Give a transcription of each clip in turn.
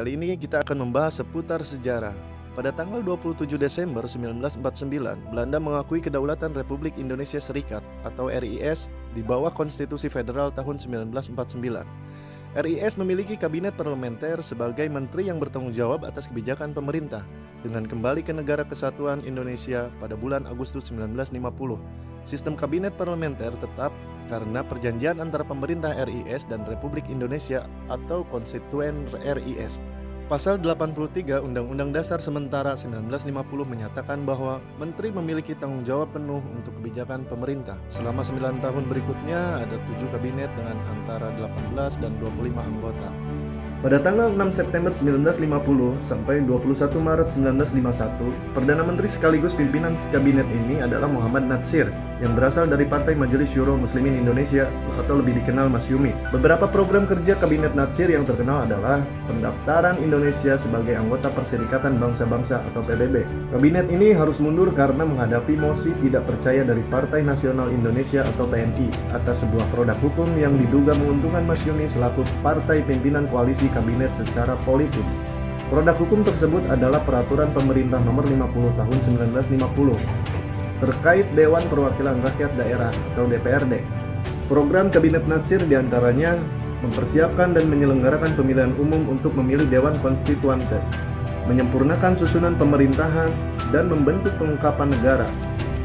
kali ini kita akan membahas seputar sejarah. Pada tanggal 27 Desember 1949, Belanda mengakui kedaulatan Republik Indonesia Serikat atau RIS di bawah Konstitusi Federal tahun 1949. RIS memiliki kabinet parlementer sebagai menteri yang bertanggung jawab atas kebijakan pemerintah dengan kembali ke Negara Kesatuan Indonesia pada bulan Agustus 1950. Sistem kabinet parlementer tetap karena perjanjian antara pemerintah RIS dan Republik Indonesia atau Konstituen RIS. Pasal 83 Undang-Undang Dasar Sementara 1950 menyatakan bahwa menteri memiliki tanggung jawab penuh untuk kebijakan pemerintah. Selama 9 tahun berikutnya ada 7 kabinet dengan antara 18 dan 25 anggota. Pada tanggal 6 September 1950 sampai 21 Maret 1951, Perdana Menteri sekaligus pimpinan kabinet ini adalah Muhammad Natsir yang berasal dari Partai Majelis Syuro Muslimin Indonesia atau lebih dikenal Masyumi. Beberapa program kerja kabinet Natsir yang terkenal adalah pendaftaran Indonesia sebagai anggota Perserikatan Bangsa-Bangsa atau PBB. Kabinet ini harus mundur karena menghadapi mosi tidak percaya dari Partai Nasional Indonesia atau PNI atas sebuah produk hukum yang diduga menguntungkan Masyumi selaku partai pimpinan koalisi kabinet secara politis. Produk hukum tersebut adalah Peraturan Pemerintah Nomor 50 Tahun 1950 terkait Dewan Perwakilan Rakyat Daerah atau DPRD. Program Kabinet Natsir diantaranya mempersiapkan dan menyelenggarakan pemilihan umum untuk memilih Dewan Konstituante, menyempurnakan susunan pemerintahan dan membentuk pengungkapan negara,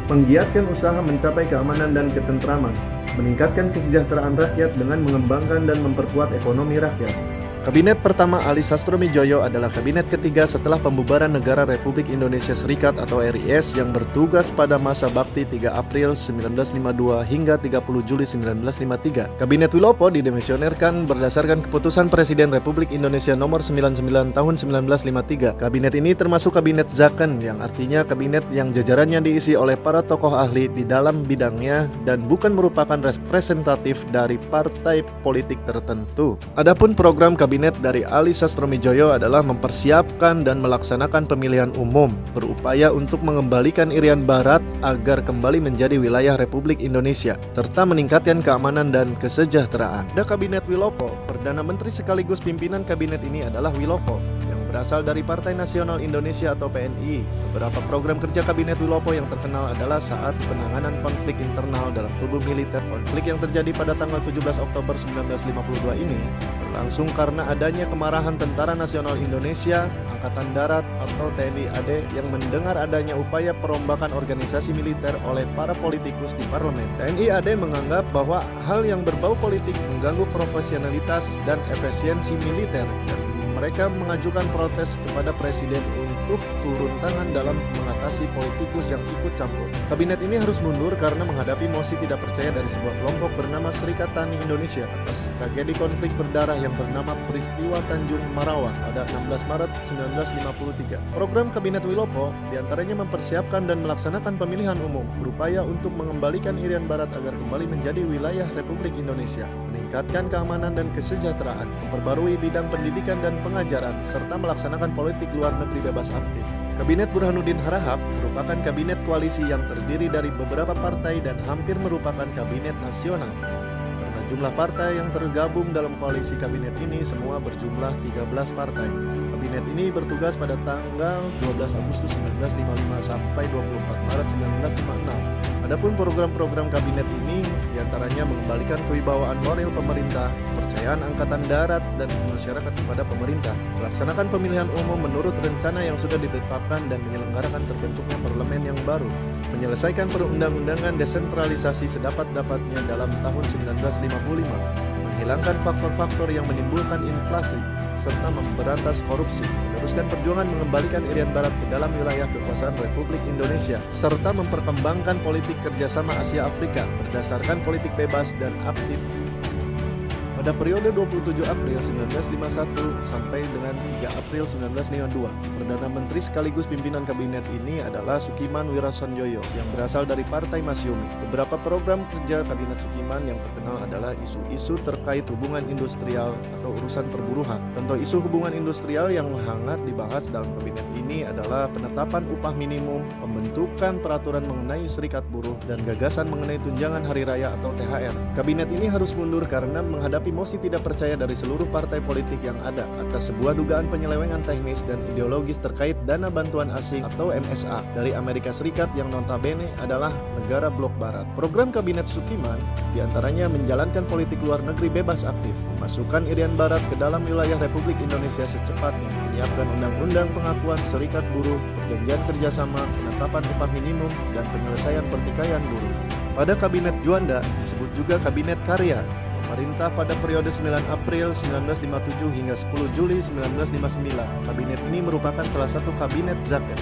menggiatkan usaha mencapai keamanan dan ketentraman, meningkatkan kesejahteraan rakyat dengan mengembangkan dan memperkuat ekonomi rakyat. Kabinet pertama Ali Sastromijoyo adalah kabinet ketiga setelah pembubaran Negara Republik Indonesia Serikat atau RIS yang bertugas pada masa bakti 3 April 1952 hingga 30 Juli 1953. Kabinet Wilopo didemisionerkan berdasarkan keputusan Presiden Republik Indonesia Nomor 99 Tahun 1953. Kabinet ini termasuk Kabinet Zaken yang artinya kabinet yang jajarannya diisi oleh para tokoh ahli di dalam bidangnya dan bukan merupakan representatif dari partai politik tertentu. Adapun program kabinet dari Ali Sastromijoyo adalah mempersiapkan dan melaksanakan pemilihan umum, berupaya untuk mengembalikan Irian Barat agar kembali menjadi wilayah Republik Indonesia, serta meningkatkan keamanan dan kesejahteraan. Pada Kabinet Wilopo, Perdana Menteri sekaligus pimpinan kabinet ini adalah Wilopo, yang berasal dari Partai Nasional Indonesia atau PNI. Beberapa program kerja Kabinet Wilopo yang terkenal adalah saat penanganan konflik internal dalam tubuh militer. Konflik yang terjadi pada tanggal 17 Oktober 1952 ini berlangsung karena adanya kemarahan Tentara Nasional Indonesia, Angkatan Darat atau TNI AD yang mendengar adanya upaya perombakan organisasi militer oleh para politikus di parlemen. TNI AD menganggap bahwa hal yang berbau politik mengganggu profesionalitas dan efisiensi militer dan mereka mengajukan protes kepada Presiden untuk turun tangan dalam mengatasi politikus yang ikut campur. Kabinet ini harus mundur karena menghadapi mosi tidak percaya dari sebuah kelompok bernama Serikat Tani Indonesia atas tragedi konflik berdarah yang bernama Peristiwa Tanjung Marawa pada 16 Maret 1953. Program Kabinet Wilopo diantaranya mempersiapkan dan melaksanakan pemilihan umum, berupaya untuk mengembalikan Irian Barat agar kembali menjadi wilayah Republik Indonesia, meningkatkan keamanan dan kesejahteraan, memperbarui bidang pendidikan dan pengajaran, serta melaksanakan politik luar negeri bebas aktif. Kabinet Burhanuddin Harahap merupakan kabinet koalisi yang terdiri dari beberapa partai dan hampir merupakan kabinet nasional. Karena jumlah partai yang tergabung dalam koalisi kabinet ini semua berjumlah 13 partai. Kabinet ini bertugas pada tanggal 12 Agustus 1955 sampai 24 Maret 1956. Adapun program-program kabinet ini diantaranya mengembalikan kewibawaan moral pemerintah, kepercayaan Angkatan Darat dan masyarakat kepada pemerintah, melaksanakan pemilihan umum menurut rencana yang sudah ditetapkan dan menyelenggarakan terbentuknya parlemen yang baru, menyelesaikan perundang-undangan desentralisasi sedapat-dapatnya dalam tahun 1955, menghilangkan faktor-faktor yang menimbulkan inflasi, serta memberantas korupsi, meneruskan perjuangan mengembalikan Irian Barat ke dalam wilayah kekuasaan Republik Indonesia, serta memperkembangkan politik kerjasama Asia Afrika berdasarkan politik bebas dan aktif. Pada periode 27 April 1951 sampai dengan 3 April 1952, Perdana Menteri sekaligus pimpinan kabinet ini adalah Sukiman Wirasanjoyo yang berasal dari Partai Masyumi. Beberapa program kerja kabinet Sukiman yang terkenal adalah isu-isu terkait hubungan industrial atau urusan perburuhan. Contoh isu hubungan industrial yang hangat dibahas dalam kabinet ini adalah penetapan upah minimum, pembentukan peraturan mengenai serikat buruh, dan gagasan mengenai tunjangan hari raya atau THR. Kabinet ini harus mundur karena menghadapi emosi tidak percaya dari seluruh partai politik yang ada atas sebuah dugaan penyelewengan teknis dan ideologis terkait dana bantuan asing atau MSA dari Amerika Serikat yang notabene adalah negara blok barat. Program Kabinet Sukiman diantaranya menjalankan politik luar negeri bebas aktif, memasukkan Irian Barat ke dalam wilayah Republik Indonesia secepatnya, menyiapkan undang-undang pengakuan serikat buruh, perjanjian kerjasama, penetapan upah minimum, dan penyelesaian pertikaian buruh. Pada Kabinet Juanda disebut juga Kabinet Karya. Pemerintah pada periode 9 April 1957 hingga 10 Juli 1959. Kabinet ini merupakan salah satu kabinet zakat.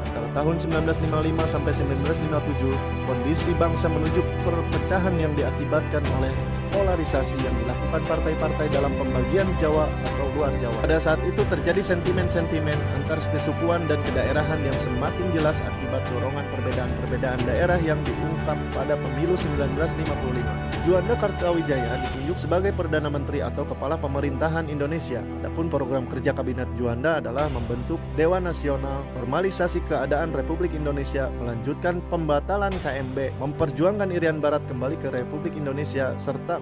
Antara tahun 1955 sampai 1957, kondisi bangsa menuju perpecahan yang diakibatkan oleh polarisasi yang dilakukan partai-partai dalam pembagian Jawa atau luar Jawa. Pada saat itu terjadi sentimen-sentimen antar kesukuan dan kedaerahan yang semakin jelas akibat dorongan perbedaan-perbedaan daerah yang diungkap pada pemilu 1955. Juanda Kartawijaya ditunjuk sebagai Perdana Menteri atau Kepala Pemerintahan Indonesia. Adapun program kerja Kabinet Juanda adalah membentuk Dewan Nasional, normalisasi keadaan Republik Indonesia, melanjutkan pembatalan KMB, memperjuangkan Irian Barat kembali ke Republik Indonesia, serta